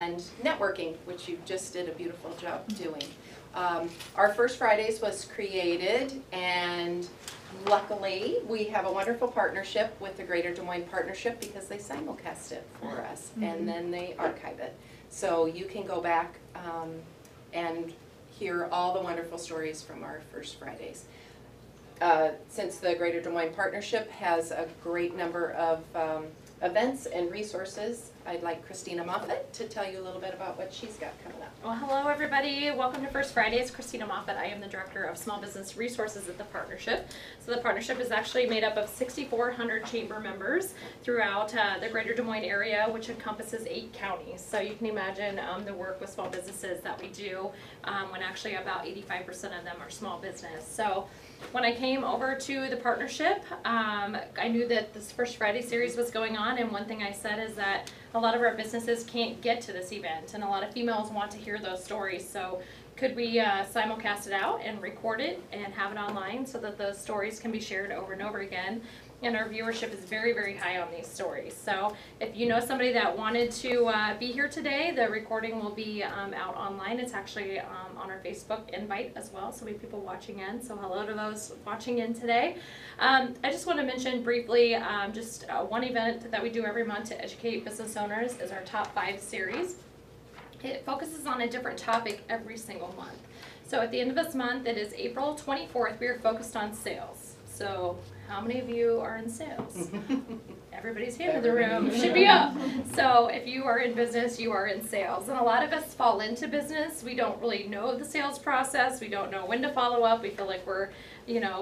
and networking, which you just did a beautiful job doing. Our First Fridays was created, and luckily we have a wonderful partnership with the Greater Des Moines Partnership because they simulcast it for us, and then they archive it. So you can go back and hear all the wonderful stories from our First Fridays. Since the Greater Des Moines Partnership has a great number of events and resources, I'd like Christina Moffett to tell you a little bit about what she's got coming up. Well, hello everybody. Welcome to First Fridays. Christina Moffett. I am the Director of Small Business Resources at the Partnership. So the Partnership is actually made up of 6,400 chamber members throughout the Greater Des Moines area, which encompasses 8 counties. So you can imagine the work with small businesses that we do when actually about 85% of them are small business. So when I came over to the Partnership, I knew that this First Friday series was going on, and one thing I said is that a lot of our businesses can't get to this event, and a lot of females want to hear those stories. So could we simulcast it out and record it and have it online so that those stories can be shared over and over again? And our viewership is very, very high on these stories. So if you know somebody that wanted to be here today, the recording will be out online. It's actually on our Facebook invite as well, so we have people watching in. So hello to those watching in today. I just want to mention briefly just one event that we do every month to educate business owners is our Top 5 series. It focuses on a different topic every single month. So at the end of this month, it is April 24th, we are focused on sales. So how many of you are in sales? Everybody's hand in the room should be up. So if you are in business, you are in sales. And a lot of us fall into business. We don't really know the sales process. We don't know when to follow up. We feel like we're,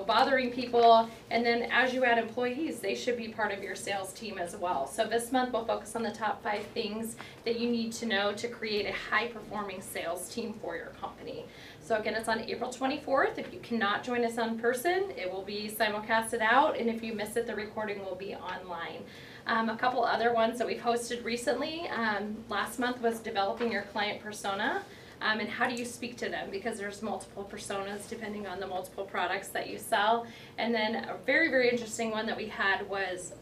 bothering people. And then as you add employees, they should be part of your sales team as well. So this month we'll focus on the top 5 things that you need to know to create a high-performing sales team for your company. So again, it's on April 24th. If you cannot join us in person, it will be simulcasted out, and if you miss it, the recording will be online. A couple other ones that we've hosted recently, last month was developing your client persona, and how do you speak to them, because there's multiple personas depending on the multiple products that you sell. And then a very, very interesting one that we had was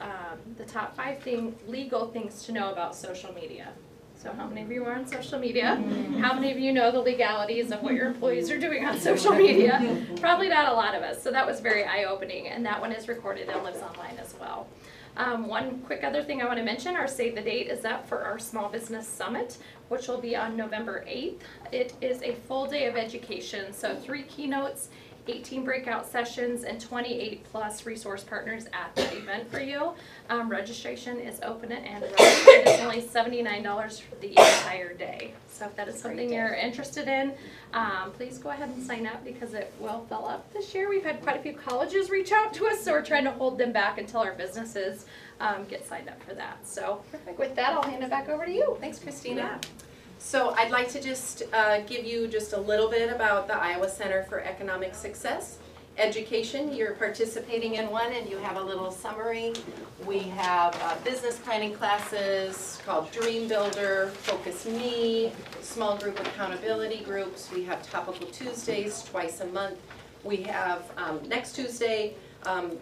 the top 5 legal things to know about social media. So how many of you are on social media? How many of you know the legalities of what your employees are doing on social media? Probably not a lot of us. So that was very eye-opening, and that one is recorded and lives online as well. One quick other thing I want to mention, our save the date is up for our Small Business Summit, which will be on November 8th. It is a full day of education, so 3 keynotes, 18 breakout sessions, and 28 plus resource partners at the event for you. Registration is open and running. It is only $79 for the entire day. So if that is something you're interested in, please go ahead and sign up because it will fill up this year. We've had quite a few colleges reach out to us, so we're trying to hold them back until our businesses get signed up for that. So with that, I'll hand it back over to you. Thanks, Christina. Yeah. So I'd like to just give you just a little bit about the Iowa Center for Economic Success. Education, you're participating in one, and you have a little summary. We have business planning classes called Dream Builder, Focus Me, small group accountability groups. We have Topical Tuesdays twice a month. We have next Tuesday,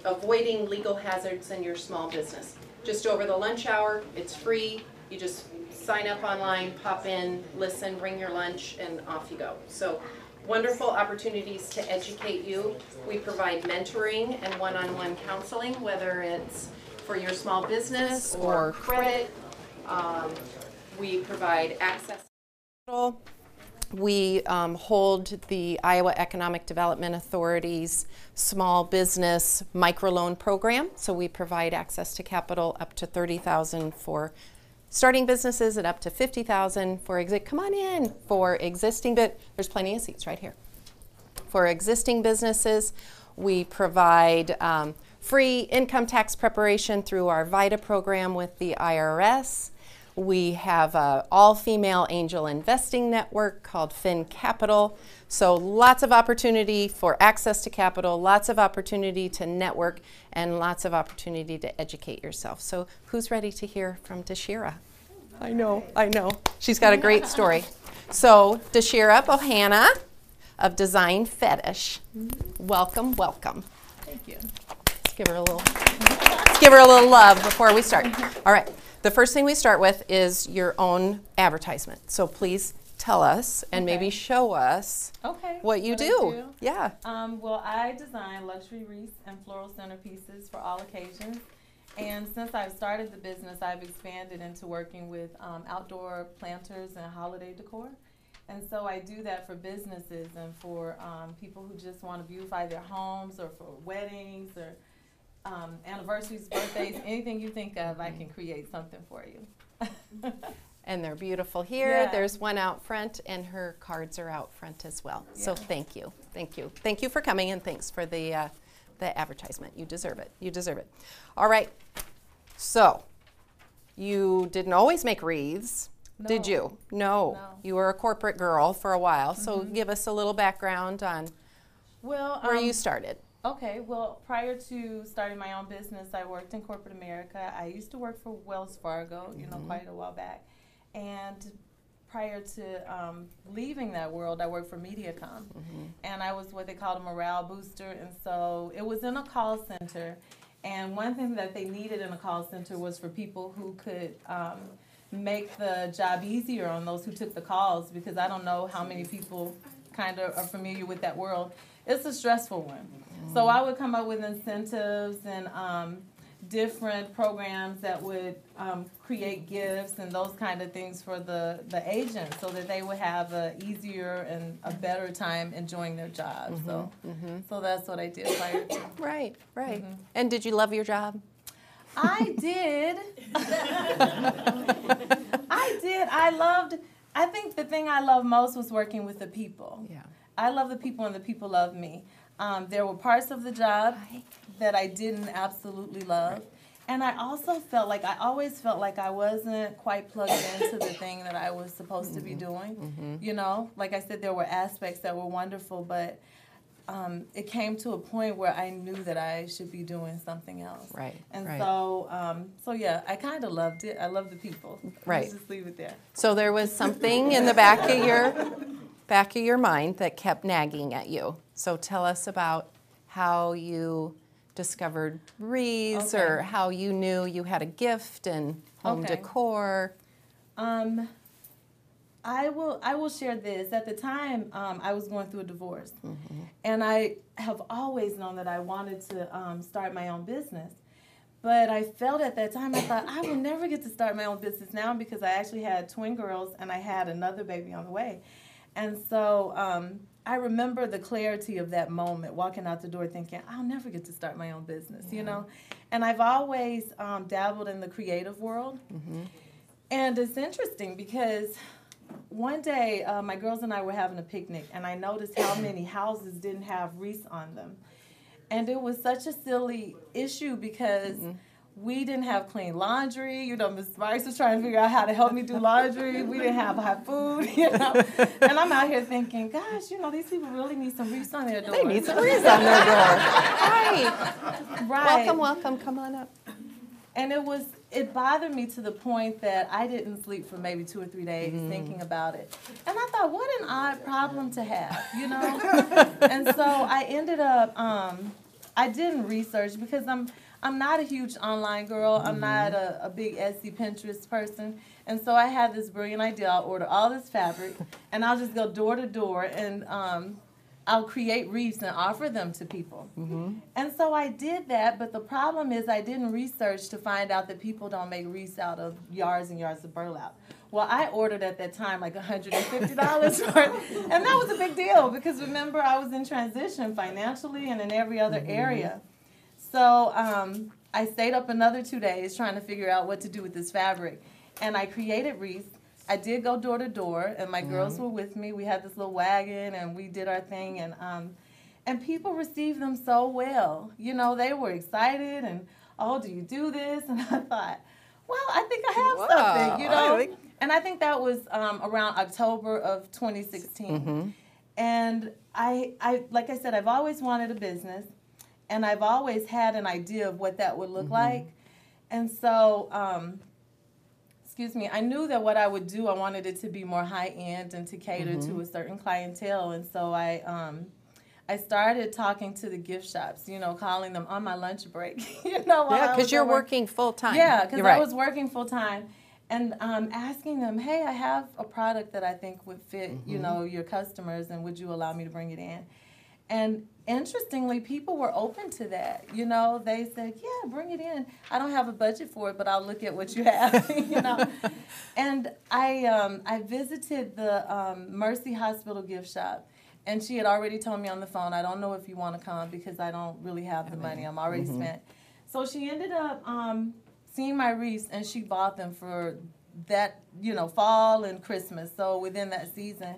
avoiding legal hazards in your small business. Just over the lunch hour, it's free. You just sign up online, pop in, listen, bring your lunch, and off you go. So wonderful opportunities to educate you. We provide mentoring and one-on-one counseling, whether it's for your small business or credit. We provide access. We hold the Iowa Economic Development Authority's small business microloan program. So we provide access to capital up to $30,000 for starting businesses and up to $50,000 for come on in for existing, but there's plenty of seats right here. For existing businesses, we provide free income tax preparation through our VITA program with the IRS. We have an all-female angel investing network called Fin Capital. So lots of opportunity for access to capital, lots of opportunity to network, and lots of opportunity to educate yourself. So who's ready to hear from Deshara? I know. She's got a great story. So Deshara Bohanna of Design Fetish. Welcome, welcome. Thank you. Let's give her a little love before we start. All right. the first thing we start with is your own advertisement. So please tell us and maybe show us what you do. Yeah. Well, I design luxury wreaths and floral centerpieces for all occasions. And since I've started the business, I've expanded into working with outdoor planters and holiday decor. And so I do that for businesses and for people who just want to beautify their homes, or for weddings or anniversaries, birthdays, anything you think of, I can create something for you. And they're beautiful here. There's one out front, and her cards are out front as well. So thank you. Thank you. Thank you for coming, and thanks for the advertisement. You deserve it. You deserve it. All right. So you didn't always make wreaths, did you? No. You were a corporate girl for a while. So give us a little background on where you started. Okay, well, prior to starting my own business, I worked in corporate America. I used to work for Wells Fargo, you know, quite a while back. And prior to leaving that world, I worked for MediaCom. And I was what they called a morale booster. And so it was in a call center. And one thing that they needed in a call center was for people who could make the job easier on those who took the calls, because I don't know how many people kind of are familiar with that world. It's a stressful one. So I would come up with incentives and different programs that would create gifts and those kind of things for the agents, so that they would have a easier and a better time enjoying their job. So that's what I did prior to. Right. And did you love your job? I did. I think the thing I loved most was working with the people. Yeah. I love the people, and the people love me. There were parts of the job that I didn't absolutely love. And I also felt like, I always felt like I wasn't quite plugged into the thing that I was supposed to be doing. You know, like I said, there were aspects that were wonderful, but it came to a point where I knew that I should be doing something else. And so yeah, I kind of loved it. I love the people. Let's just leave it there. So there was something in the back of your mind that kept nagging at you. So tell us about how you discovered wreaths, or how you knew you had a gift in home decor. I will share this. At the time, I was going through a divorce, and I have always known that I wanted to start my own business. But I felt at that time, I thought, I will never get to start my own business now, because I actually had twin girls and I had another baby on the way. And so I remember the clarity of that moment, walking out the door thinking, I'll never get to start my own business, you know. And I've always dabbled in the creative world. And it's interesting because one day my girls and I were having a picnic, and I noticed how many houses didn't have wreaths on them. And it was such a silly issue, because we didn't have clean laundry. You know, Ms. Rice was trying to figure out how to help me do laundry. We didn't have hot food, you know. And I'm out here thinking, gosh, you know, these people really need some wreaths on their door. They need some wreaths on their door. Welcome, welcome. Come on up. And it bothered me to the point that I didn't sleep for maybe 2 or 3 days thinking about it. And I thought, what an odd problem to have, you know? And so I ended up, I didn't research, because I'm not a huge online girl. I'm not a big Etsy, Pinterest person. And so I had this brilliant idea. I'll order all this fabric, and I'll just go door to door, and I'll create wreaths and offer them to people. And so I did that, but the problem is I didn't research to find out that people don't make wreaths out of yards and yards of burlap. Well, I ordered at that time like $150 for it, and that was a big deal, because remember, I was in transition financially and in every other area. So I stayed up another 2 days trying to figure out what to do with this fabric, and I created wreaths. I did go door to door, and my girls were with me. We had this little wagon, and we did our thing, and people received them so well. You know, they were excited, and, oh, do you do this? And I thought, well, I think I have something, you know. And I think that was around October of 2016. And I, like I said, I've always wanted a business, and I've always had an idea of what that would look like. And so, I knew that what I would do, I wanted it to be more high-end and to cater to a certain clientele. And so I I started talking to the gift shops, you know, calling them on my lunch break, you know. Yeah, because you're working full time. Yeah, because I was working full time. And asking them, hey, I have a product that I think would fit, you know, your customers, and would you allow me to bring it in? And interestingly, people were open to that. You know, they said, yeah, bring it in. I don't have a budget for it, but I'll look at what you have, you know. And I visited the Mercy Hospital gift shop, and she had already told me on the phone, I don't know if you want to come because I don't really have the money. I'm already spent. So she ended up seeing my wreaths, and she bought them for that, you know, fall and Christmas, so within that season.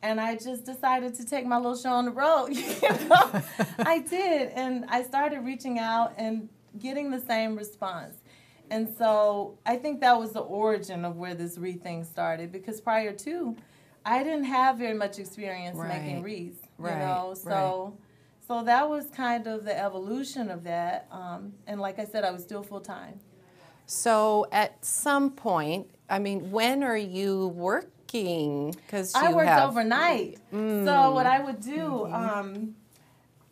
And I just decided to take my little show on the road, you know. I did, and I started reaching out and getting the same response. And so I think that was the origin of where this wreath thing started, because prior to, I didn't have very much experience making wreaths, you know, so that was kind of the evolution of that. And like I said, I was still full-time. So at some point, I mean, when are you working? Because I worked overnight. So what I would do,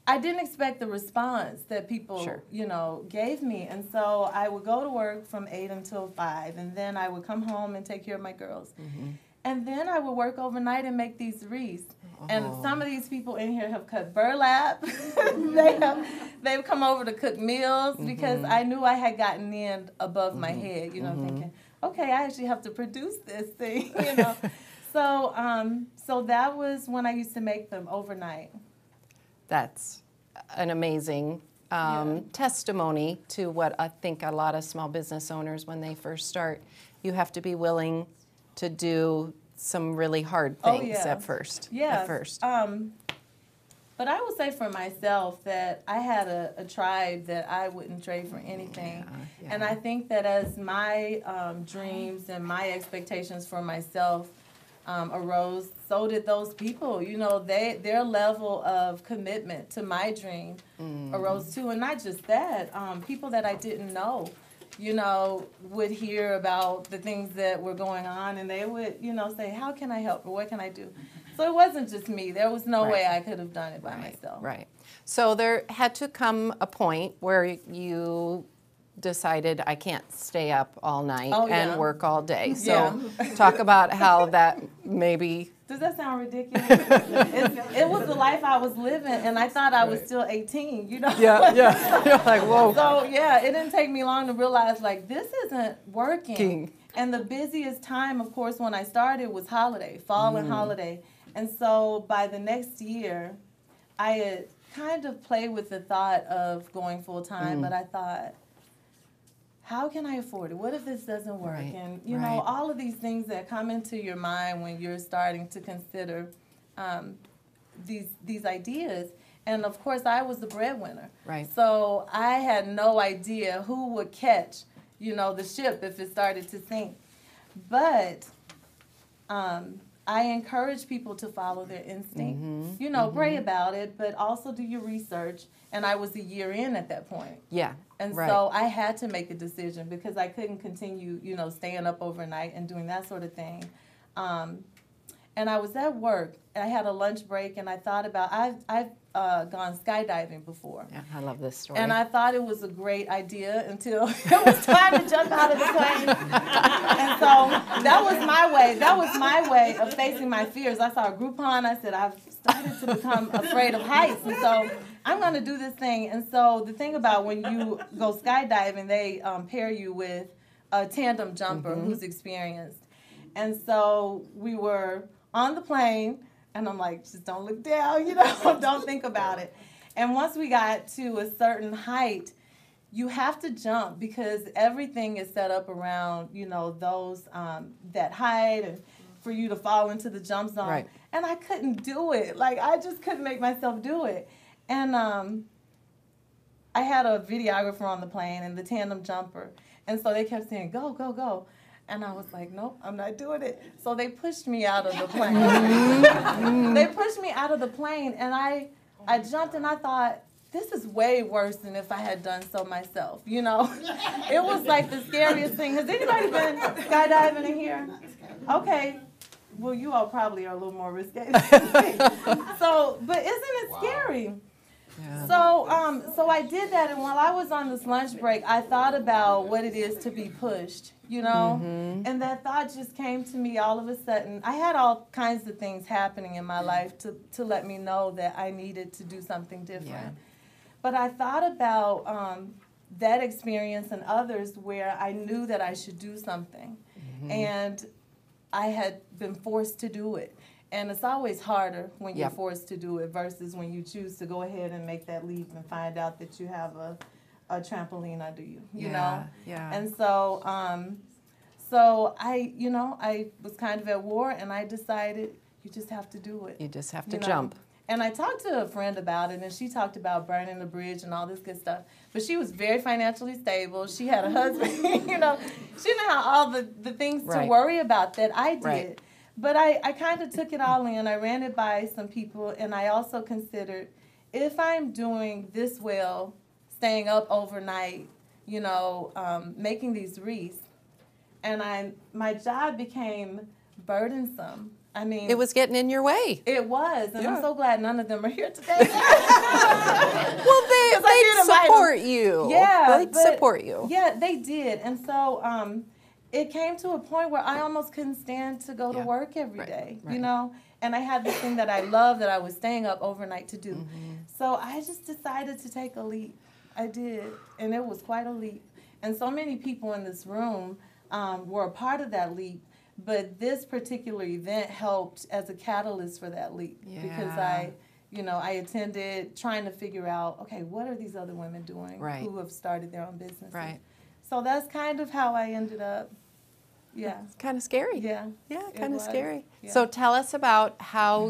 I didn't expect the response that people, you know, gave me. And so I would go to work from 8 until 5, and then I would come home and take care of my girls. And then I would work overnight and make these wreaths. And some of these people in here have cut burlap. They've come over to cook meals because I knew I had gotten in above my head, you know, thinking, okay, I actually have to produce this thing, you know. So that was when I used to make them overnight. That's an amazing testimony to what I think a lot of small business owners, when they first start, you have to be willing to do some really hard things at first. Yeah. But I will say for myself that I had a tribe that I wouldn't trade for anything. And I think that as my dreams and my expectations for myself arose, so did those people. You know, their level of commitment to my dream arose too. And not just that, people that I didn't know, you know, would hear about the things that were going on, and they would, you know, say, how can I help, or what can I do? So it wasn't just me. There was no way I could have done it by myself. So there had to come a point where you decided, I can't stay up all night and work all day. So talk about how that maybe... Does that sound ridiculous? It was the life I was living, and I thought I was still 18, you know? You're like, whoa. So, yeah, it didn't take me long to realize, like, this isn't working. And the busiest time, of course, when I started was holiday, fall and holiday. And so by the next year, I had kind of played with the thought of going full-time, but I thought, how can I afford it? What if this doesn't work? And, you know, all of these things that come into your mind when you're starting to consider these ideas. And, of course, I was the breadwinner. So I had no idea who would catch, you know, the ship if it started to sink. But I encourage people to follow their instinct. You know, pray about it, but also do your research. And I was a year in at that point. And so I had to make a decision because I couldn't continue, you know, staying up overnight and doing that sort of thing. And I was at work, and I had a lunch break, and I thought about, I've gone skydiving before. I love this story. And I thought it was a great idea until it was time to jump out of the plane. And so that was my way. That was my way of facing my fears. I saw a Groupon. I said, I've started to become afraid of heights. And so I'm going to do this thing. And so the thing about when you go skydiving, they pair you with a tandem jumper who's experienced. And so we were on the plane, and I'm like, just don't look down, you know, don't think about it. And once we got to a certain height, you have to jump because everything is set up around, you know, those, that height and for you to fall into the jump zone. And I couldn't do it. Like, I just couldn't make myself do it. And I had a videographer on the plane and the tandem jumper. And so they kept saying, go, go, go. And I was like, nope, I'm not doing it. So they pushed me out of the plane. They pushed me out of the plane, and I jumped, and I thought, this is way worse than if I had done so myself, you know? It was like the scariest thing. Has anybody been skydiving in here? Okay. well, you all probably are a little more risque. So, but isn't it scary? Yeah. So I did that, and while I was on this lunch break, I thought about what it is to be pushed, you know? And that thought just came to me all of a sudden. I had all kinds of things happening in my life to let me know that I needed to do something different. Yeah. But I thought about that experience and others where I knew that I should do something. And I had been forced to do it. And it's always harder when you're forced to do it versus when you choose to go ahead and make that leap and find out that you have a trampoline under you, you know? Yeah. And so, so I was kind of at war, and I decided you just have to do it. You just have to you know? jump. And I talked to a friend about it, and she talked about burning the bridge and all this good stuff. But she was very financially stable. She had a husband, you know. She didn't have all the things to worry about that I did. Right. But I kind of took it all in. I ran it by some people, and I also considered, if I'm doing this well, staying up overnight, you know, making these wreaths, and my job became burdensome. I mean, It was getting in your way. it was, and Yeah. I'm so glad none of them are here today. Well, they did invite support you. Yeah, They'd but- support you. Yeah, they did, and so it came to a point where I almost couldn't stand to go to Yeah. work every Right, day, right. you know. And I had this thing that I love that I was staying up overnight to do. So I just decided to take a leap. I did, and it was quite a leap. And so many people in this room were a part of that leap. But this particular event helped as a catalyst for that leap because I attended trying to figure out, okay, what are these other women doing who have started their own businesses? Right. So that's kind of how I ended up. Yeah. It's kind of scary. Yeah. Yeah, It kind of was. scary. Yeah. So tell us about how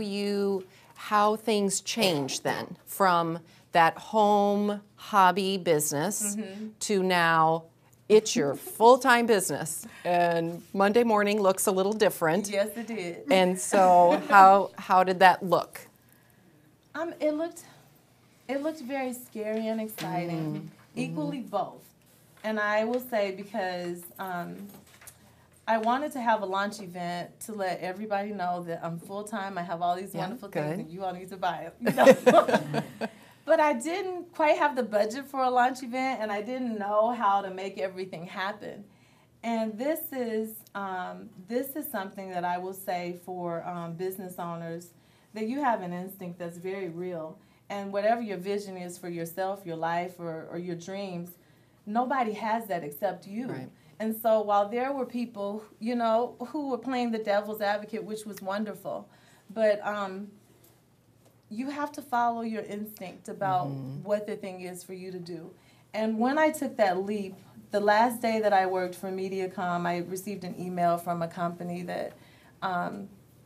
things changed then from that home hobby business to now it's your full-time business, and Monday morning looks a little different. Yes, it did. And so how did that look? It looked very scary and exciting, equally both. And I will say because I wanted to have a launch event to let everybody know that I'm full-time. I have all these wonderful things, good. and you all need to buy them. You know? But I didn't quite have the budget for a launch event, and I didn't know how to make everything happen. And this is something that I will say for business owners, that you have an instinct that's very real. And whatever your vision is for yourself, your life, or your dreams, nobody has that except you. Right. And so while there were people, you know, who were playing the devil's advocate, which was wonderful, but you have to follow your instinct about what the thing is for you to do. And when I took that leap, the last day that I worked for MediaCom, I received an email from a company that,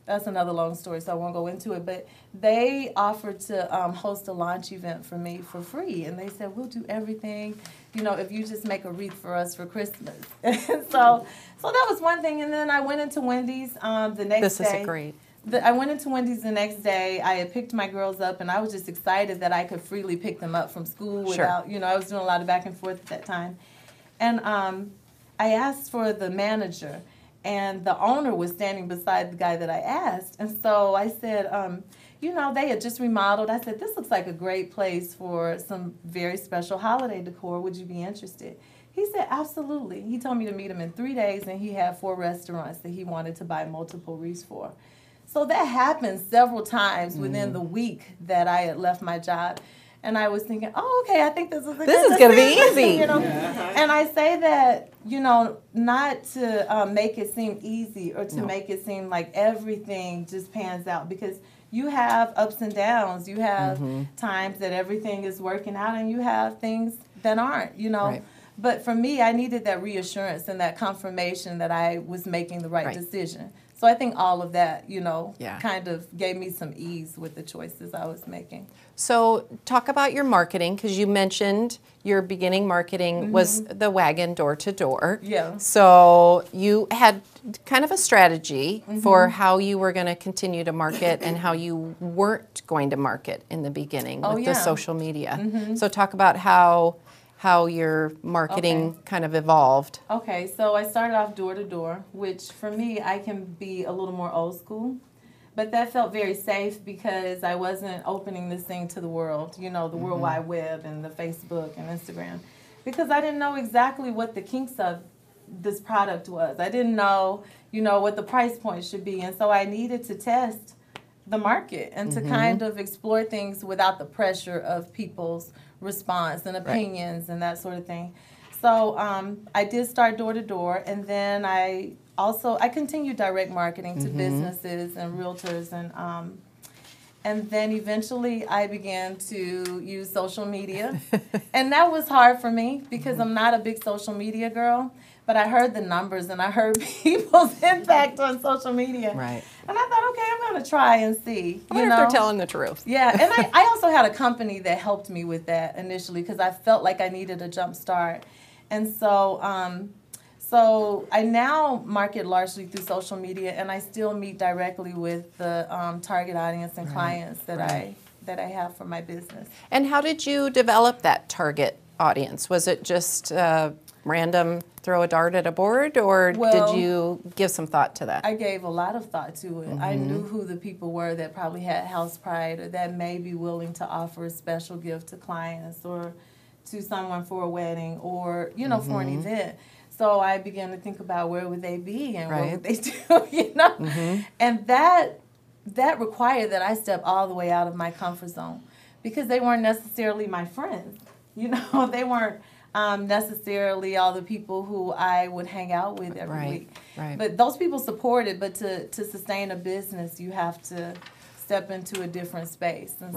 that's another long story, so I won't go into it, but they offered to host a launch event for me for free. And they said, we'll do everything, you know, if you just make a wreath for us for Christmas. so that was one thing. And then I went into Wendy's the next day. This is great. I went into Wendy's the next day. I had picked my girls up, and I was just excited that I could freely pick them up from school without, you know, I was doing a lot of back and forth at that time. And I asked for the manager, and the owner was standing beside the guy that I asked. And so I said, you know, they had just remodeled. I said, this looks like a great place for some very special holiday decor. Would you be interested? He said, absolutely. He told me to meet him in 3 days, and he had 4 restaurants that he wanted to buy multiple wreaths for. So that happened several times within the week that I had left my job. And I was thinking, oh, okay, I think this is a good This is going to be easy. You know? And I say that, you know, not to make it seem easy or to make it seem like everything just pans out, because you have ups and downs. You have times that everything is working out, and you have things that aren't, you know. Right. But for me, I needed that reassurance and that confirmation that I was making the right decision. So I think all of that, you know, kind of gave me some ease with the choices I was making. So talk about your marketing, because you mentioned your beginning marketing was the wagon door to door. Yeah. So you had kind of a strategy for how you were going to continue to market and how you weren't going to market in the beginning with the social media. So talk about how how your marketing kind of evolved. Okay, so I started off door to door, which for me, I can be a little more old school. But that felt very safe because I wasn't opening this thing to the world, you know, the World Wide Web and the Facebook and Instagram. Because I didn't know exactly what the kinks of this product was. I didn't know, you know, what the price point should be. And so I needed to test the market and to kind of explore things without the pressure of people's response and opinions and that sort of thing. So I did start door to door, and then I continued direct marketing to businesses and realtors, and then eventually I began to use social media, and that was hard for me because I'm not a big social media girl. But I heard the numbers and I heard people's impact on social media. Right. And I thought, okay, I'm going to try and see. I wonder if they're telling the truth. Yeah, and I also had a company that helped me with that initially because I felt like I needed a jump start. And so so I now market largely through social media, and I still meet directly with the target audience and clients that I have for my business. And how did you develop that target audience? Was it just random throw a dart at a board, or did you give some thought to that? I gave a lot of thought to it. I knew who the people were that probably had house pride or that may be willing to offer a special gift to clients or to someone for a wedding or, you know, for an event. So I began to think about where would they be and what would they do, you know? And that required that I step all the way out of my comfort zone because they weren't necessarily my friends. You know, they weren't necessarily all the people who I would hang out with every week. Right. But those people supported, but to sustain a business, you have to step into a different space. And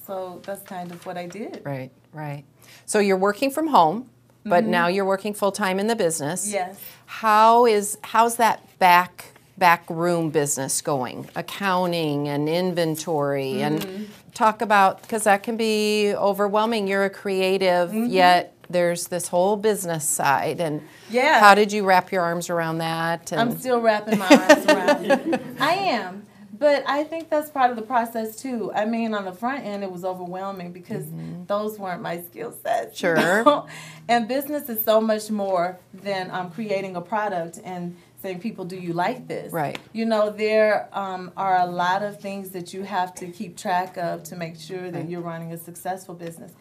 so that's kind of what I did. Right, right. So you're working from home, but now you're working full-time in the business. Yes. How's that back room business going? Accounting and inventory and talk about, because that can be overwhelming. You're a creative, yet there's this whole business side. And how did you wrap your arms around that? And I'm still wrapping my arms around it. I am. But I think that's part of the process, too. I mean, on the front end, it was overwhelming because those weren't my skill sets. Sure. You know? And business is so much more than creating a product and saying, people, do you like this? Right. You know, there are a lot of things that you have to keep track of to make sure that you're running a successful business.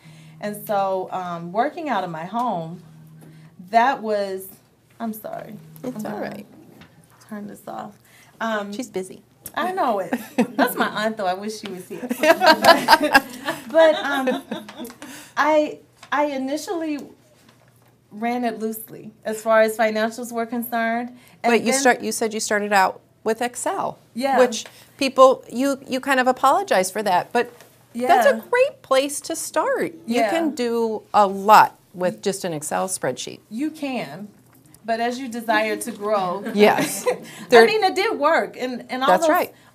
And so working out of my home, that was, I'm sorry. It's all right. Turn this off. She's busy. I know it. That's my aunt, though. I wish she was here. But I initially ran it loosely as far as financials were concerned. And But you said you started out with Excel. Yeah. Which people, you kind of apologize for that, but that's a great place to start. You can do a lot with just an Excel spreadsheet. You can. But as you desire to grow. Yes. I mean, it did work. And all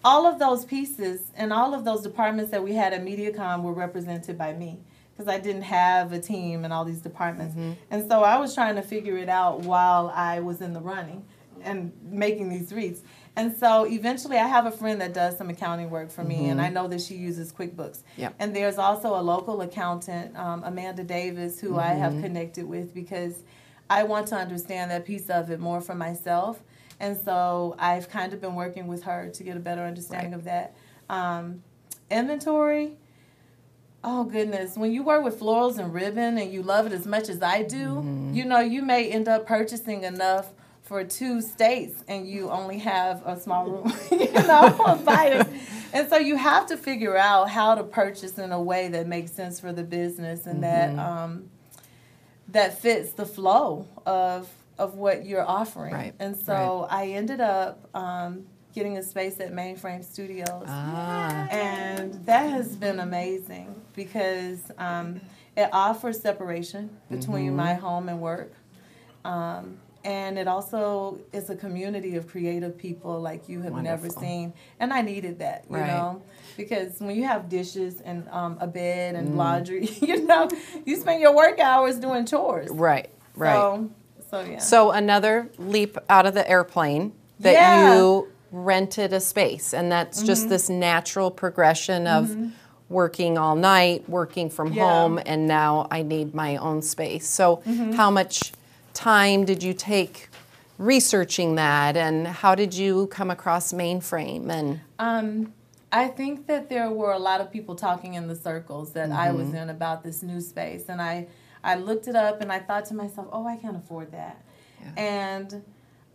all of those pieces and all of those departments that we had at MediaCom were represented by me because I didn't have a team and all these departments. And so I was trying to figure it out while I was in the running and making these wreaths. And so eventually I have a friend that does some accounting work for me, and I know that she uses QuickBooks. Yep. And there's also a local accountant, Amanda Davis, who I have connected with because I want to understand that piece of it more for myself. And so I've kind of been working with her to get a better understanding of that. Inventory, oh goodness, when you work with florals and ribbon and you love it as much as I do, you know, you may end up purchasing enough for 2 states and you only have a small room, you know, of buyers. And so you have to figure out how to purchase in a way that makes sense for the business and that fits the flow of what you're offering. Right. And so I ended up getting a space at Mainframe Studios. And that has been amazing because it offers separation between my home and work. And it also is a community of creative people like you have never seen. And I needed that, you know, because when you have dishes and a bed and laundry, you know, you spend your work hours doing chores. Right. So yeah. So another leap out of the airplane that you rented a space, and that's just this natural progression of working all night, working from home, and now I need my own space. So how much time did you take researching that, and how did you come across Mainframe? And I think that there were a lot of people talking in the circles that I was in about this new space, and I looked it up and I thought to myself, oh, I can't afford that. And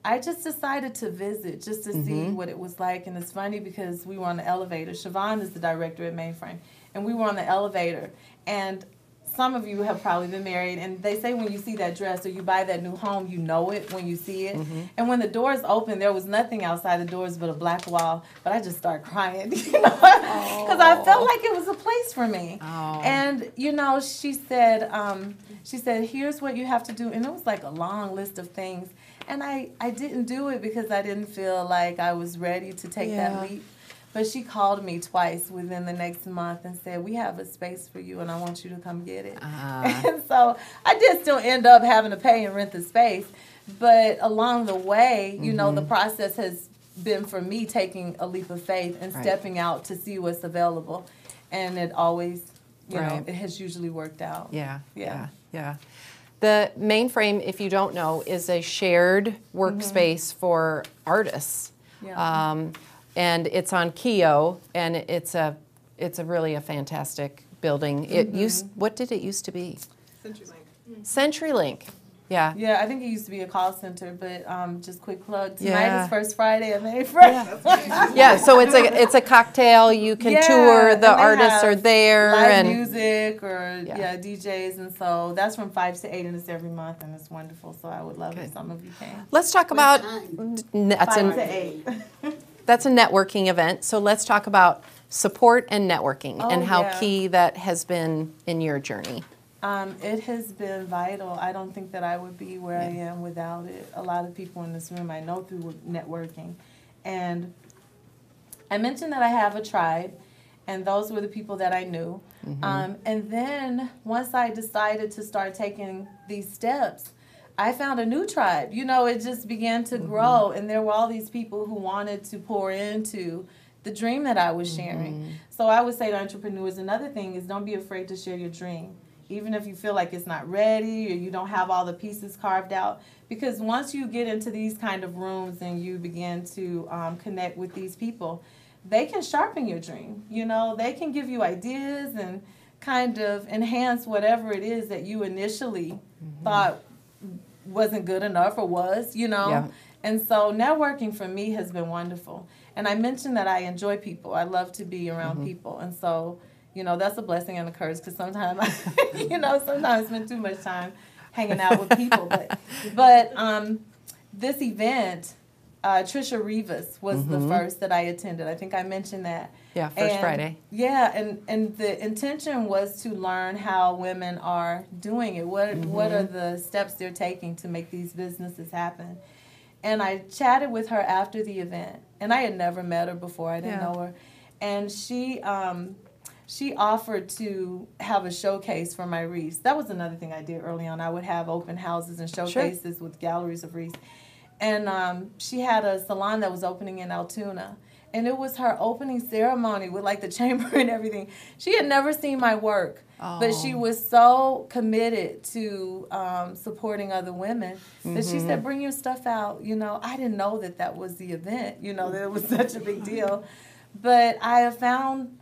I just decided to visit just to see what it was like. And it's funny because we were on the elevator. Siobhan is the director at Mainframe, and we were on the elevator, and some of you have probably been married, and they say when you see that dress or you buy that new home, you know it when you see it. And when the doors opened, there was nothing outside the doors but a black wall. But I just started crying, you know, because I felt like it was a place for me. And, you know, she said, here's what you have to do. And it was like a long list of things. And I didn't do it because I didn't feel like I was ready to take that leap. But she called me twice within the next month and said, we have a space for you and I want you to come get it. And so I did still end up having to pay and rent the space. But along the way, you know, the process has been for me taking a leap of faith and stepping out to see what's available. And it always, you know, it has usually worked out. Yeah. The Mainframe, if you don't know, is a shared workspace for artists. And it's on Keogh, and it's really a fantastic building. It what did it used to be? CenturyLink. CenturyLink. Yeah. Yeah, I think it used to be a call center, but just quick plug. Tonight is First Friday at Mainframe. Yeah, so it's a cocktail. You can tour. The artists are there, live and music or DJs, and so that's from 5 to 8, and it's every month, and it's wonderful. So I would love if some of you came. Let's talk about 5 to 8. That's a networking event. So let's talk about support and networking and how key that has been in your journey. It has been vital. I don't think that I would be where I am without it. A lot of people in this room I know through networking. And I mentioned that I have a tribe, and those were the people that I knew. And then once I decided to start taking these steps, I found a new tribe. You know, it just began to grow, and there were all these people who wanted to pour into the dream that I was sharing. So I would say to entrepreneurs, another thing is don't be afraid to share your dream, even if you feel like it's not ready or you don't have all the pieces carved out. Because once you get into these kind of rooms and you begin to connect with these people, they can sharpen your dream. You know, they can give you ideas and kind of enhance whatever it is that you initially thought wasn't good enough or was, you know. And so networking for me has been wonderful. And I mentioned that I enjoy people. I love to be around people. And so, you know, that's a blessing and a curse because sometimes, sometimes I spend too much time hanging out with people. But this event, Trisha Rivas was the first that I attended. I think I mentioned that. Yeah, First Friday. Yeah, and the intention was to learn how women are doing it. What are the steps they're taking to make these businesses happen? And I chatted with her after the event, and I had never met her before. I didn't know her, and she offered to have a showcase for my wreaths. That was another thing I did early on. I would have open houses and showcases with galleries of wreaths. And she had a salon that was opening in Altoona. And it was her opening ceremony with like the chamber and everything. She had never seen my work, but she was so committed to supporting other women that she said, bring your stuff out. You know, I didn't know that that was the event, you know, that it was such a big deal. But I have found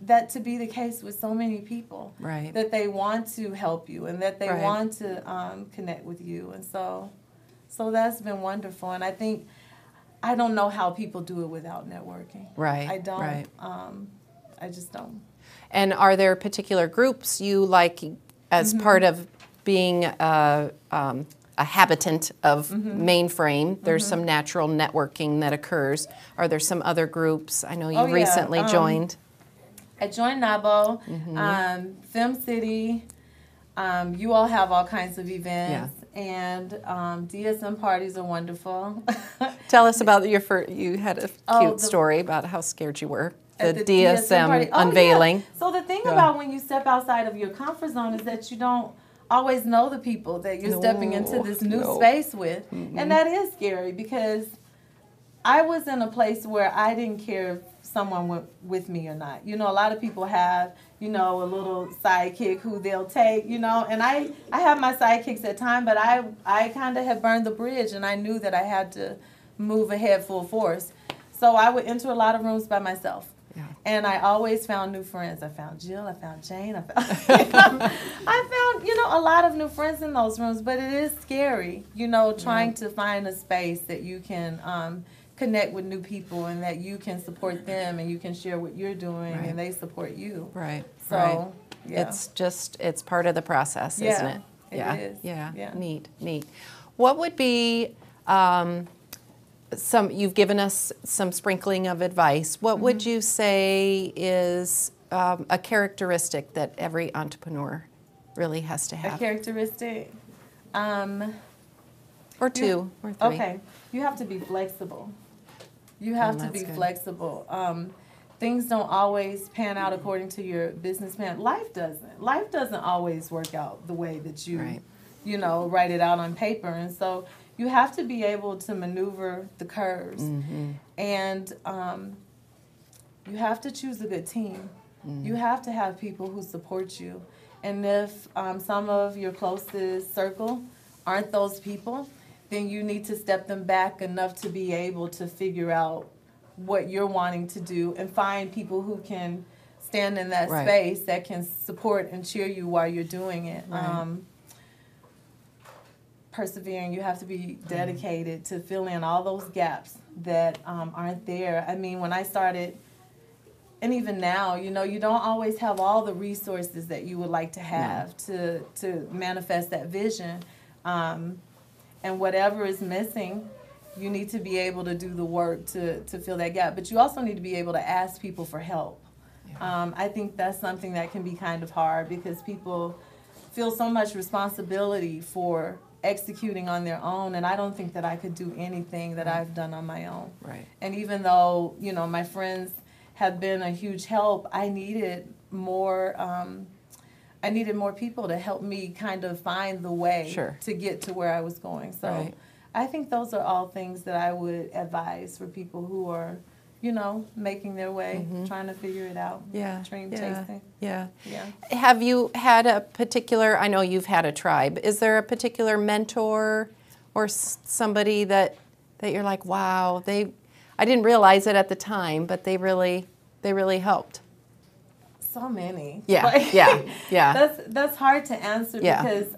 that to be the case with so many people, that they want to help you and that they want to connect with you. And so that's been wonderful. And I think, I don't know how people do it without networking. I don't. I just don't. And are there particular groups you like as part of being a habitant of Mainframe? There's some natural networking that occurs. Are there some other groups? I know you recently joined. I joined NABO, Film City. You all have all kinds of events. And DSM parties are wonderful. Tell us about you had a cute story about how scared you were. The DSM unveiling. So the thing about when you step outside of your comfort zone is that you don't always know the people that you're stepping into this new space with. And that is scary because I was in a place where I didn't care if someone went with me or not. You know, a lot of people have, you know, a little sidekick who they'll take, you know, and I have my sidekicks at times, but I kind of had burned the bridge, and I knew that I had to move ahead full force. So I would enter a lot of rooms by myself. Yeah. And I always found new friends. I found Jill, I found Jane, I found, you know, a lot of new friends in those rooms, but it is scary, you know, trying to find a space that you can connect with new people and that you can support them and you can share what you're doing and they support you. Right. So, right. yeah. It's part of the process, isn't it? It is. Yeah. Neat. What would be you've given us some sprinkling of advice. What would you say is a characteristic that every entrepreneur really has to have? A characteristic? Or two, or three. Okay. You have to be flexible. You have to be flexible. Things don't always pan out according to your business plan. Life doesn't. Life doesn't always work out the way that you, you know, write it out on paper. And so you have to be able to maneuver the curves. And you have to choose a good team. You have to have people who support you. And if some of your closest circle aren't those people, then you need to step them back enough to be able to figure out what you're wanting to do and find people who can stand in that space that can support and cheer you while you're doing it. Persevering, you have to be dedicated to fill in all those gaps that aren't there. I mean, when I started, and even now, you know, you don't always have all the resources that you would like to have to manifest that vision. And whatever is missing, you need to be able to do the work to fill that gap. But you also need to be able to ask people for help. I think that's something that can be kind of hard because people feel so much responsibility for executing on their own, and I don't think that I could do anything that I've done on my own. And even though, you know, my friends have been a huge help, I needed more people to help me kind of find the way to get to where I was going. So I think those are all things that I would advise for people who are, you know, making their way, trying to figure it out, dream chasing. Have you had a particular, I know you've had a tribe, is there a particular mentor or somebody that you're like, wow, I didn't realize it at the time, but they really helped? So many. That's hard to answer because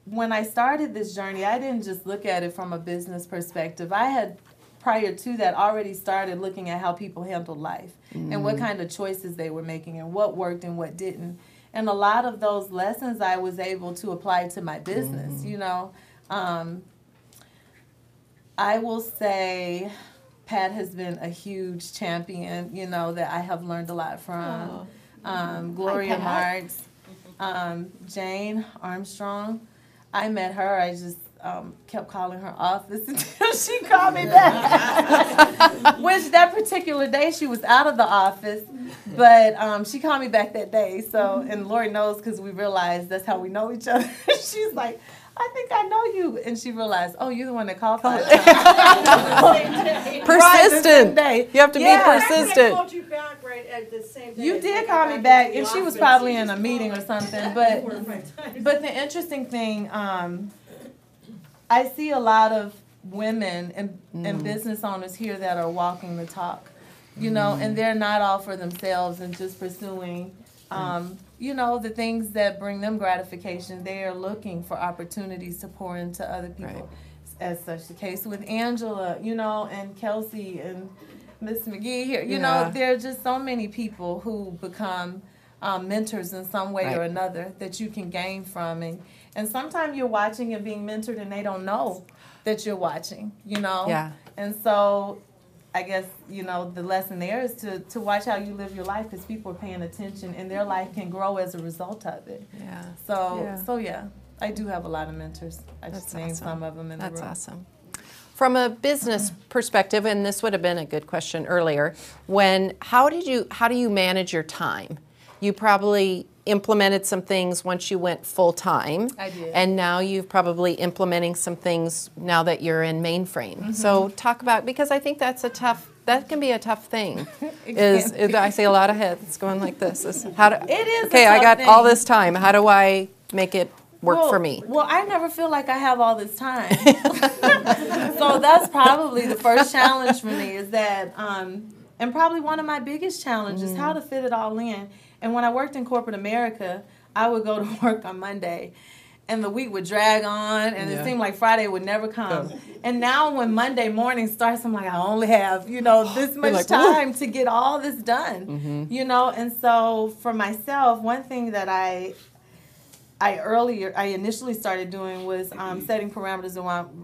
when I started this journey, I didn't just look at it from a business perspective. I had, prior to that, already started looking at how people handled life and what kind of choices they were making and what worked and what didn't. And a lot of those lessons I was able to apply to my business, you know. I will say Pat has been a huge champion, you know, that I have learned a lot from. Gloria Marks, Jane Armstrong. I met her, I just kept calling her office until she called me back. Which that particular day she was out of the office, but she called me back that day. So, and Lori knows because we realized that's how we know each other. She's like, I think I know you. And she realized, oh, you're the one that called 5 times. Persistent. You have to be persistent. I called you back right at the same day. You did call me back, and she was probably in a meeting or something. But the interesting thing, I see a lot of women and business owners here that are walking the talk, you know, and they're not all for themselves and just pursuing you know, the things that bring them gratification. They are looking for opportunities to pour into other people. As such the case with Angela, you know, and Kelsey and Miss McGee here. You know, there are just so many people who become mentors in some way or another that you can gain from. And sometimes you're watching and being mentored and they don't know that you're watching, you know. And so I guess, you know, the lesson there is to watch how you live your life because people are paying attention and their life can grow as a result of it. So I do have a lot of mentors. I just named some of them in the room. That's awesome. From a business perspective, and this would have been a good question earlier, how do you manage your time? You probably, implemented some things once you went full time. I did. And now you're probably implementing some things now that you're in Mainframe. So talk about, because I think that can be a tough thing. I see a lot of heads going like this. It is okay, a I tough got thing. all this time. How do I make it work for me? Well, I never feel like I have all this time. So that's probably the first challenge for me, is that, and probably one of my biggest challenges, how to fit it all in. And when I worked in corporate America, I would go to work on Monday, and the week would drag on, and it seemed like Friday would never come. And now when Monday morning starts, I'm like, I only have, this much time to get all this done, And so for myself, one thing that I initially started doing was setting parameters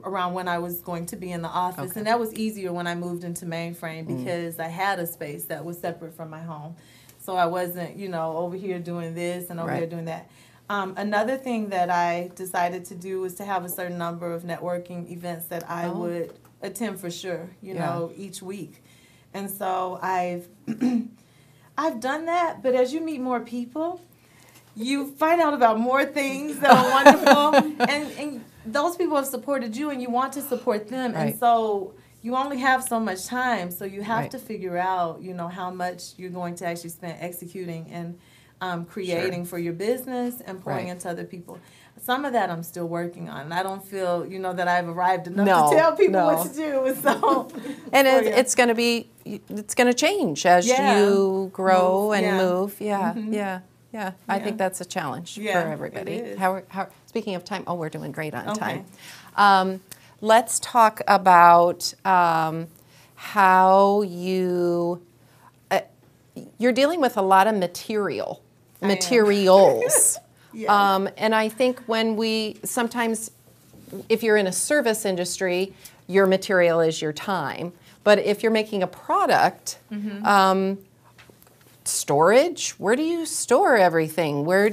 around when I was going to be in the office. And that was easier when I moved into Mainframe, because I had a space that was separate from my home. So I wasn't, over here doing this and over here doing that. Another thing that I decided to do was to have a certain number of networking events that I would attend for sure, each week. And so I've done that, but as you meet more people, you find out about more things that are wonderful, and those people have supported you, and you want to support them, and so you only have so much time, so you have to figure out, how much you're going to actually spend executing and creating for your business and pouring into other people. Some of that I'm still working on. I don't feel, that I've arrived enough to tell people what to do. So, and it's going to change as you grow and move. Yeah. I think that's a challenge for everybody. It is. How, speaking of time, we're doing great on time. Let's talk about how you're dealing with a lot of materials. And I think sometimes if you're in a service industry, your material is your time. But if you're making a product, storage, where do you store everything? How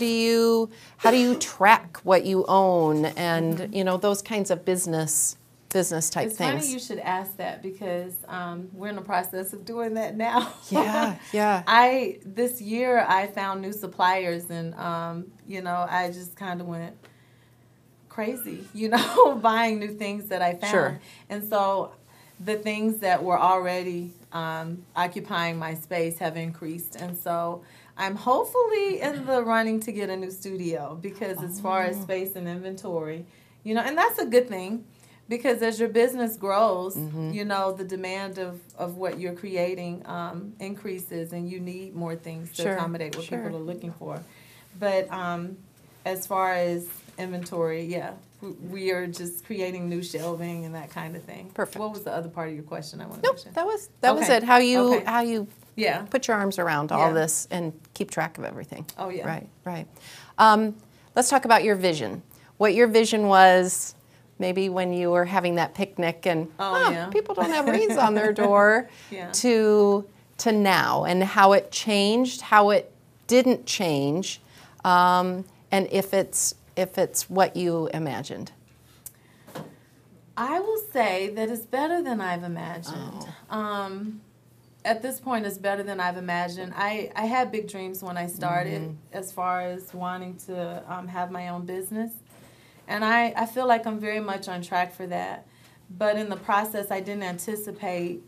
do you track what you own, and those kinds of business type it's things? It's funny you should ask that, because we're in the process of doing that now. Yeah. This year I found new suppliers, and I just kind of went crazy, buying new things that I found. Sure. And so the things that were already occupying my space have increased, and so I'm hopefully in the running to get a new studio, because as far as space and inventory, and that's a good thing, because as your business grows, the demand of what you're creating increases, and you need more things to accommodate what people are looking for. But as far as inventory, we are just creating new shelving and that kind of thing. Perfect. What was the other part of your question I wanted to mention? That was it. How you Yeah. put your arms around all this and keep track of everything. Oh, yeah. Right. Let's talk about your vision. What your vision was, maybe when you were having that picnic and people don't have wreaths on their door, to now, and how it changed, how it didn't change, and if it's what you imagined. I will say that it's better than I've imagined. At this point, it's better than I've imagined. I had big dreams when I started, as far as wanting to have my own business. And I feel like I'm very much on track for that. But in the process, I didn't anticipate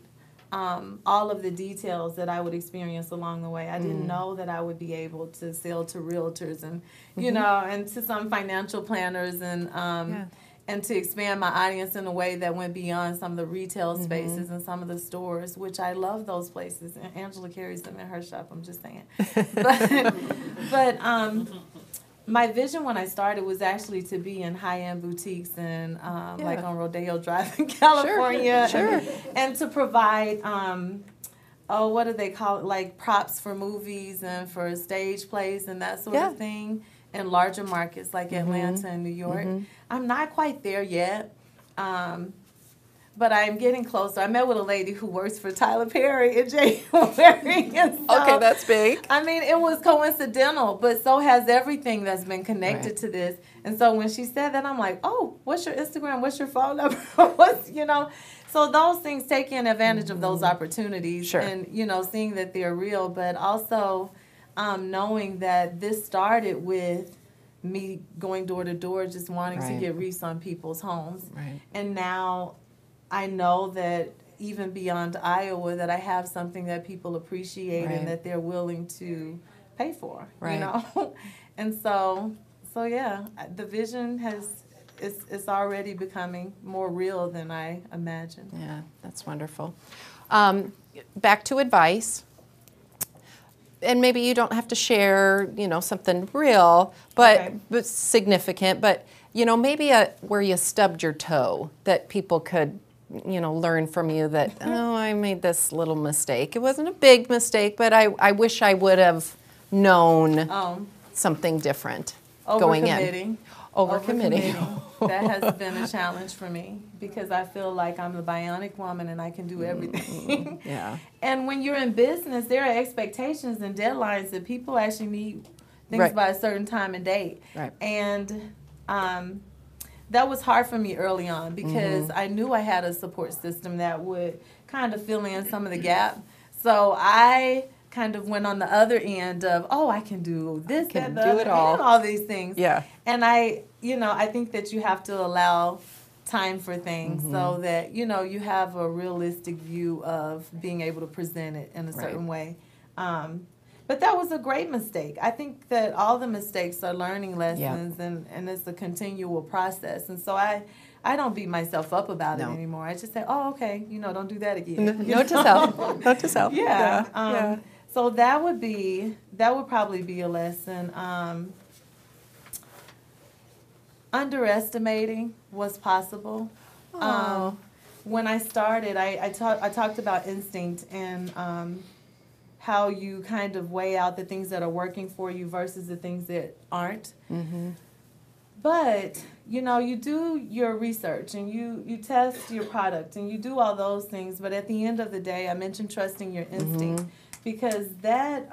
all of the details that I would experience along the way. I didn't know that I would be able to sell to realtors and, and to some financial planners, and to expand my audience in a way that went beyond some of the retail spaces and some of the stores, which I love those places. And Angela carries them in her shop, I'm just saying. But my vision when I started was actually to be in high-end boutiques and like on Rodeo Drive in California. Sure. And to provide, what do they call it, like props for movies and for stage plays and that sort of thing in larger markets like Atlanta and New York. I'm not quite there yet, but I'm getting closer. I met with a lady who works for Tyler Perry in January. Okay, that's big. I mean, it was coincidental, but so has everything that's been connected to this. And so when she said that, I'm like, oh, what's your Instagram? What's your phone number? So those things, taking advantage of those opportunities and, seeing that they're real, but also knowing that this started with me going door to door, just wanting to Right. get wreaths on people's homes. Right. And now I know that even beyond Iowa, that I have something that people appreciate Right. and that they're willing to pay for, Right. you know? And so yeah, the vision it's already becoming more real than I imagined. Yeah, that's wonderful. Back to advice. And maybe you don't have to share, something real, Okay. but significant. But maybe where you stubbed your toe that people could, learn from you that I made this little mistake. It wasn't a big mistake, but I wish I would have known something different going in. Overcommitting. That has been a challenge for me because I feel like I'm the bionic woman and I can do everything. Yeah. And when you're in business, there are expectations and deadlines that people actually need things Right. by a certain time and date. Right. And that was hard for me early on because I knew I had a support system that would kind of fill in some of the gap. So I kind of went on the other end of, I can do this, can that, do the it other, all. and all these things. Yeah. And I think that you have to allow time for things so that, you have a realistic view of being able to present it in a certain way. But that was a great mistake. I think that all the mistakes are learning lessons and it's a continual process. And so I don't beat myself up about it anymore. I just say, okay, don't do that again. Note to self. Note to self. Yeah. Yeah. So that would probably be a lesson. Underestimating what's possible. When I started, I talked about instinct and how you kind of weigh out the things that are working for you versus the things that aren't. Mm-hmm. But, you do your research and you test your product and you do all those things. But at the end of the day, I mentioned trusting your instinct because that,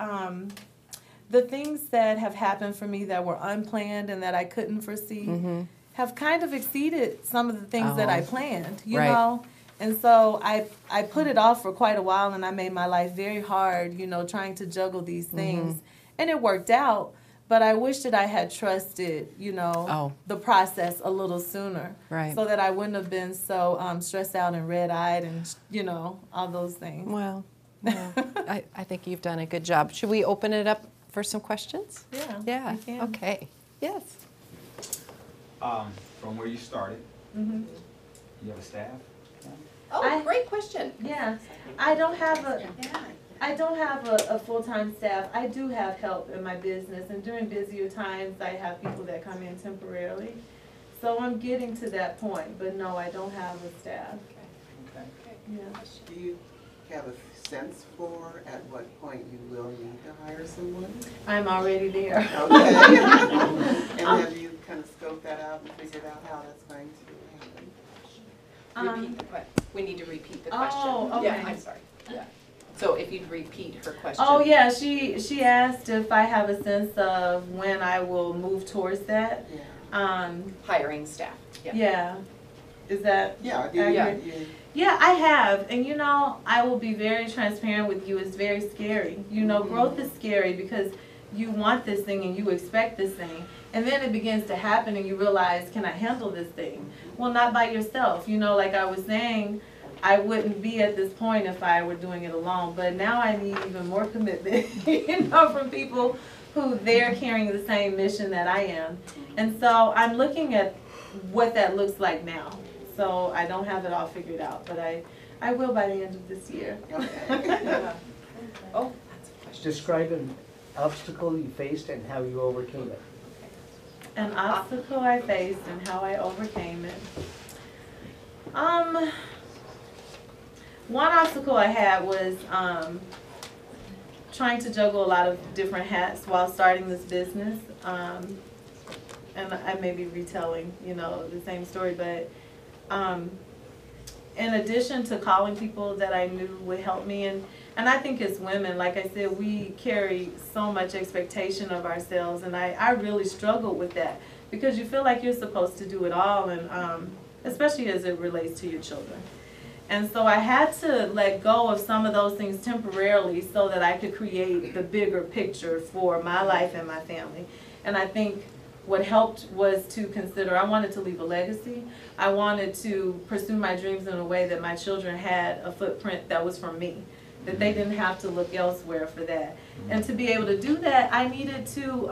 the things that have happened for me that were unplanned and that I couldn't foresee have kind of exceeded some of the things that I planned, you know? And so I put it off for quite a while and I made my life very hard, trying to juggle these things. And it worked out. But I wish that I had trusted, the process a little sooner. Right. So that I wouldn't have been so stressed out and red-eyed and, all those things. Well, I think you've done a good job. Should we open it up for some questions? Yeah. Yeah. we can. Okay. Yes. From where you started, you have a staff? Oh, great question. Yeah. I don't have a full-time staff. I do have help in my business, and during busier times, I have people that come in temporarily. So I'm getting to that point, but no, I don't have a staff. Okay. Yeah. Do you have a sense for at what point you will need to hire someone? I'm already there. Okay. And have you kind of scoped that out and figured out how that's going to happen? Repeat the question. We need to repeat the question. Oh, okay. Yeah, I'm sorry. Yeah. So if you'd repeat her question. Oh yeah, she asked if I have a sense of when I will move towards that. Yeah. Hiring staff. Yeah. Yeah. Is that Yeah. accurate? Yeah, I have. And I will be very transparent with you. It's very scary. Growth is scary because you want this thing and you expect this thing. And then it begins to happen and you realize, can I handle this thing? Well, not by yourself. Like I was saying, I wouldn't be at this point if I were doing it alone. But now I need even more commitment, from people who they're carrying the same mission that I am. And so I'm looking at what that looks like now. So I don't have it all figured out, but I will by the end of this year. Okay. Oh, that's a question. Describe an obstacle you faced and how you overcame it. An obstacle I faced and how I overcame it. One obstacle I had was trying to juggle a lot of different hats while starting this business. And I may be retelling, the same story, but in addition to calling people that I knew would help me, and I think as women, like I said, we carry so much expectation of ourselves, and I really struggled with that because you feel like you're supposed to do it all, and especially as it relates to your children. And so I had to let go of some of those things temporarily so that I could create the bigger picture for my life and my family. And I think what helped was to consider, I wanted to leave a legacy. I wanted to pursue my dreams in a way that my children had a footprint that was from me, that they didn't have to look elsewhere for that. And to be able to do that, I needed to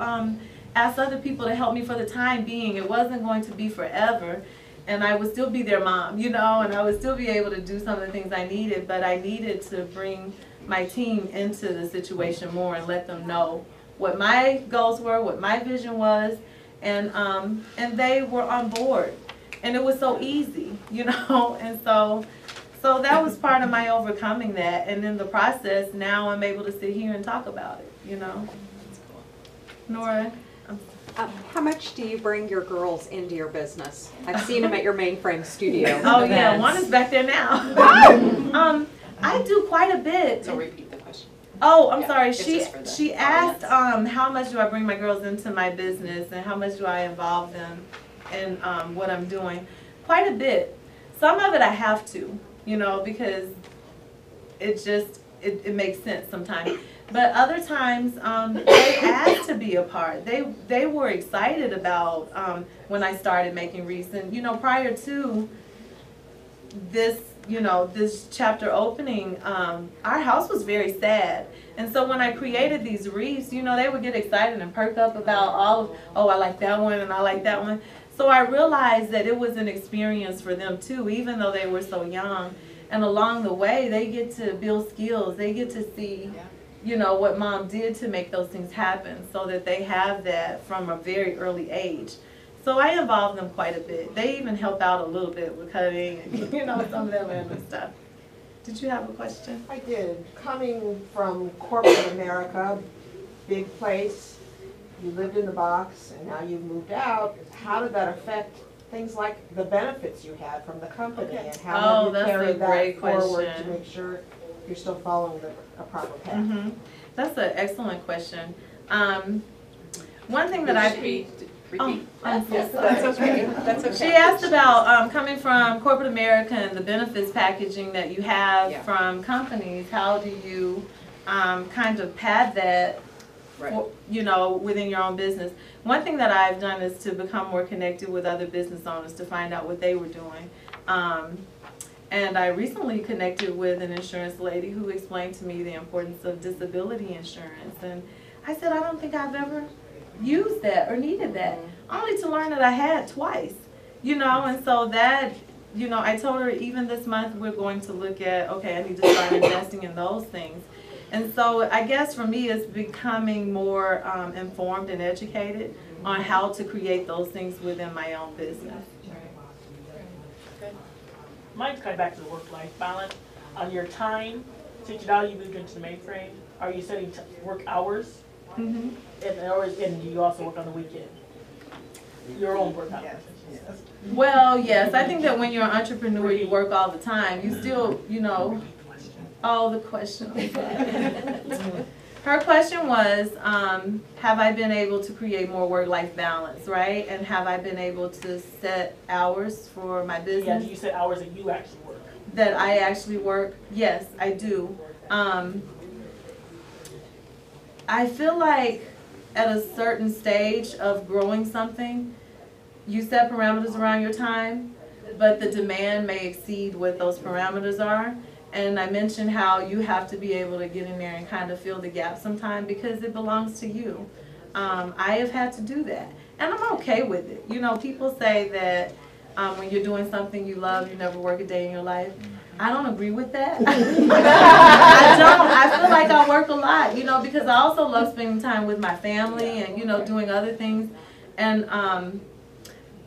ask other people to help me for the time being. It wasn't going to be forever, and I would still be their mom, you know, and I would still be able to do some of the things I needed, but I needed to bring my team into the situation more and let them know what my goals were, what my vision was, and they were on board. And it was so easy, you know, and so that was part of my overcoming that. And in the process, now I'm able to sit here and talk about it, you know. That's cool. Nora? How much do you bring your girls into your business? I've seen them at your Mainframe studio. Oh yeah, one is back there now. I do quite a bit. So repeat the question. Oh, I'm Yeah, sorry. it's just for the She asked how much do I bring my girls into my business and how much do I involve them in what I'm doing. Quite a bit. Some of it I have to, you know, because it makes sense sometimes. But other times they asked to be a part. They were excited about when I started making wreaths. And you know, prior to this, you know, this chapter opening, our house was very sad. And so when I created these wreaths, you know, they would get excited and perk up about all of, oh, I like that one and I like that one. So I realized that it was an experience for them too, even though they were so young. And along the way, they get to build skills. They get to see, you know, what mom did to make those things happen so that they have that from a very early age. So I involve them quite a bit. They even help out a little bit with cutting and, you know, some of that random stuff. Did you have a question? I did. Coming from corporate America, big place, you lived in the box, and now you've moved out. How did that affect things like the benefits you had from the company, and how have you carried that forward to make sure you're still following a proper path? Mm-hmm. That's an excellent question. One thing that I Repeat. Yes, that's okay. That's okay. She asked about coming from corporate America and the benefits packaging that you have from companies. How do you kind of pad that, for, you know, within your own business? One thing that I've done is to become more connected with other business owners to find out what they were doing. And I recently connected with an insurance lady who explained to me the importance of disability insurance. And I said, I don't think I've ever used that or needed that, only to learn that I had twice, you know. And so that, you know, I told her even this month we're going to look at, okay, I need to start investing in those things. And so I guess for me it's becoming more informed and educated on how to create those things within my own business. Mine's kind of back to the work-life balance. On your time, since now you moved into the Mainframe, are you setting work hours? Mm-hmm. And you also work on the weekend? Your own work hours? Yes. Well, yes, I think that when you're an entrepreneur, you work all the time. You still, you know, oh, the question. Her question was, have I been able to create more work-life balance, right? And have I been able to set hours for my business? Yeah, you said hours that you actually work. That I actually work? Yes, I do. I feel like at a certain stage of growing something, you set parameters around your time, but the demand may exceed what those parameters are. And I mentioned how you have to be able to get in there and kind of fill the gap sometime because it belongs to you. I have had to do that, and I'm okay with it. You know, people say that when you're doing something you love, you never work a day in your life. I don't agree with that. I don't. I feel like I work a lot, you know, because I also love spending time with my family and, you know, doing other things. And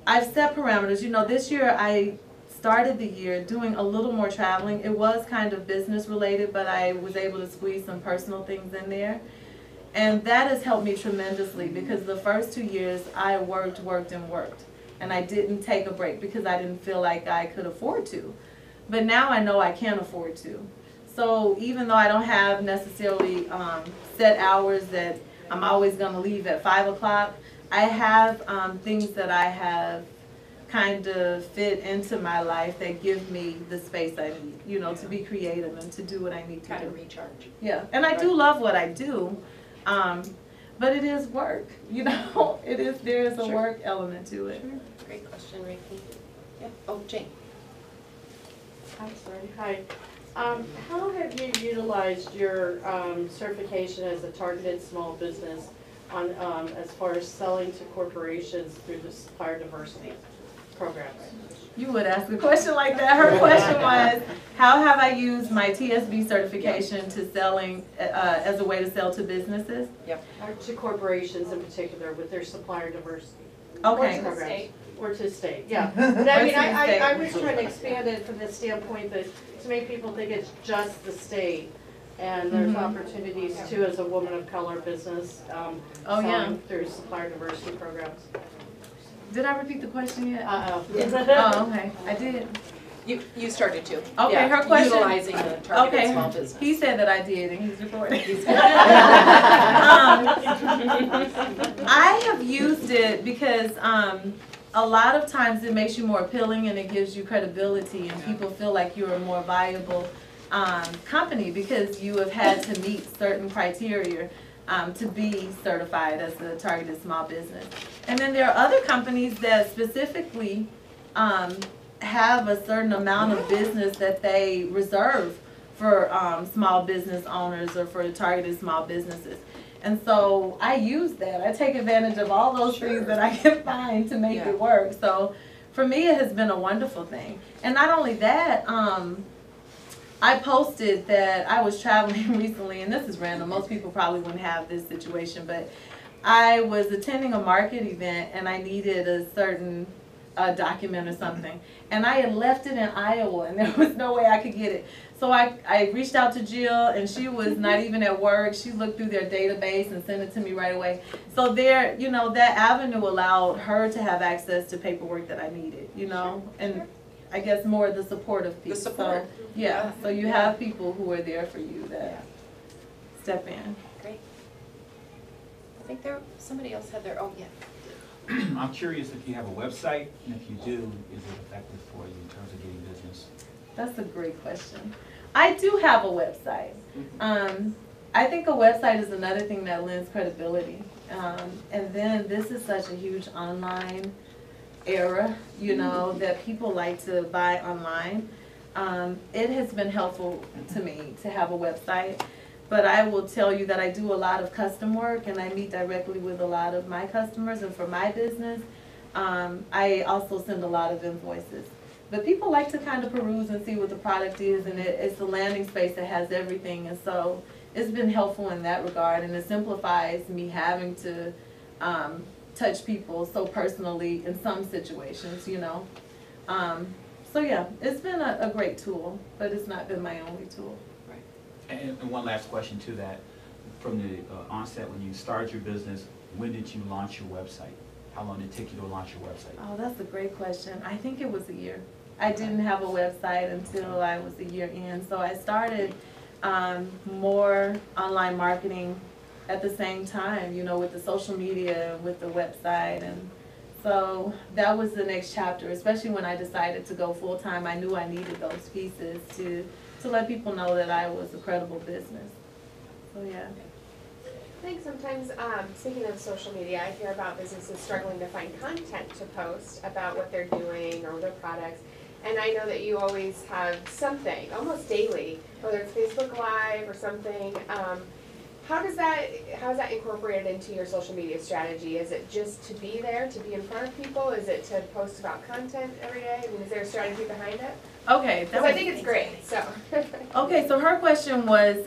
I've set parameters. You know, this year I started the year doing a little more traveling. It was kind of business related, but I was able to squeeze some personal things in there. And that has helped me tremendously because the first 2 years I worked. And I didn't take a break because I didn't feel like I could afford to. But now I know I can afford to. So even though I don't have necessarily set hours that I'm always going to leave at 5 o'clock, I have things that I have kind of fit into my life that give me the space I need, you know, to be creative and to do what I need to Kind do. of recharge. Yeah, and I do love what I do, but it is work, you know. There is a work element to it. Great question, Reiki. Yeah. Oh, Jane. I'm sorry. Hi. How have you utilized your certification as a targeted small business on as far as selling to corporations through the supplier diversity programs? You would ask a question like that. Her question was, how have I used my TSB certification to selling as a way to sell to businesses? Yep. Or to corporations in particular with their supplier diversity Okay. programs. Or to state, yeah. But I mean, I was trying to expand it from the standpoint that so many people think it's just the state. And there's opportunities too as a woman of color business selling through supplier diversity programs. Did I repeat the question yet? Uh-oh. Oh, okay. I did. You started to. Okay, Yeah, her question. Utilizing the targeted small business. He said that I did, and he's recording. I have used it because a lot of times it makes you more appealing and it gives you credibility, and people feel like you're a more viable company because you have had to meet certain criteria to be certified as a targeted small business. And then there are other companies that specifically have a certain amount of business that they reserve for small business owners or for targeted small businesses. And so I use that. I take advantage of all those things that I can find to make it work. So for me, it has been a wonderful thing. And not only that, I posted that I was traveling recently, and this is random. Most people probably wouldn't have this situation, but I was attending a market event and I needed a certain document or something. And I had left it in Iowa and there was no way I could get it. So I reached out to Jill, and she was not even at work. She looked through their database and sent it to me right away. So there, you know, that avenue allowed her to have access to paperwork that I needed, you know, and I guess more the supportive piece. The support. So, yeah, so you have people who are there for you that step in. Great. I think somebody else had their, oh yeah. I'm curious if you have a website, and if you do, is it effective for you in terms of getting business? That's a great question. I do have a website. I think a website is another thing that lends credibility. And then this is such a huge online era, you know, that people like to buy online. It has been helpful to me to have a website. But I will tell you that I do a lot of custom work, and I meet directly with a lot of my customers. And for my business, I also send a lot of invoices. But people like to kind of peruse and see what the product is, and it's a landing space that has everything. And so it's been helpful in that regard, and it simplifies me having to touch people so personally in some situations, you know. So yeah, it's been a great tool, but it's not been my only tool. And one last question to that. From the onset, when you started your business, when did you launch your website? How long did it take you to launch your website? Oh, that's a great question. I think it was a year. I didn't have a website until I was a year in. So I started more online marketing at the same time, you know, with the social media, with the website. And so that was the next chapter, especially when I decided to go full-time. I knew I needed those pieces to let people know that I was a credible business. So yeah. I think sometimes, speaking of social media, I hear about businesses struggling to find content to post about what they're doing or their products. And I know that you always have something, almost daily, whether it's Facebook Live or something. How is that incorporated into your social media strategy? Is it just to be there, to be in front of people? Is it to post about content every day? I mean, is there a strategy behind it? Okay, because I think it's great. So. Okay, so her question was,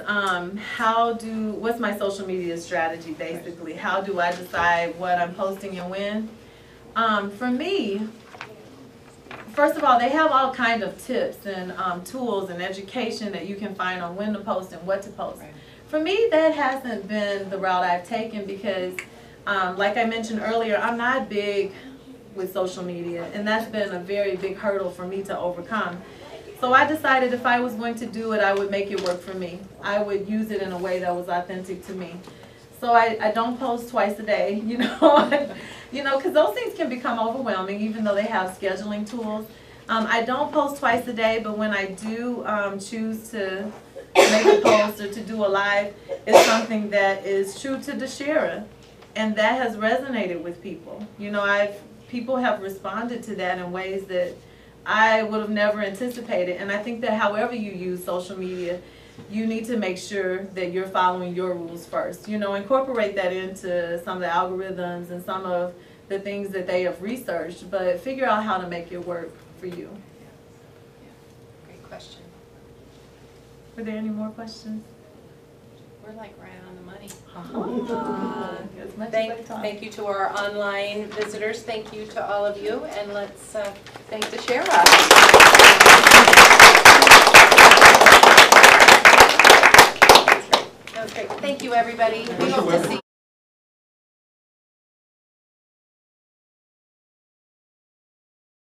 what's my social media strategy basically? How do I decide what I'm posting and when? For me, first of all, they have all kinds of tips and tools and education that you can find on when to post and what to post. Right. For me, that hasn't been the route I've taken because, like I mentioned earlier, I'm not big with social media, and that's been a very big hurdle for me to overcome. So I decided if I was going to do it, I would make it work for me. I would use it in a way that was authentic to me. So I don't post twice a day, you know. You know, because those things can become overwhelming, even though they have scheduling tools. I don't post twice a day, but when I do choose to make a post or to do a live, it's something that is true to Deshara, and that has resonated with people. You know, people have responded to that in ways that I would have never anticipated, and I think that however you use social media, you need to make sure that you're following your rules first. You know, incorporate that into some of the algorithms and some of the things that they have researched, but figure out how to make it work for you. Great question. Were there any more questions? We're like right on the money. As much as I talk. Thank you to our online visitors. Thank you to all of you. And let's thank Deshara. That was great. Thank you, everybody. We hope to see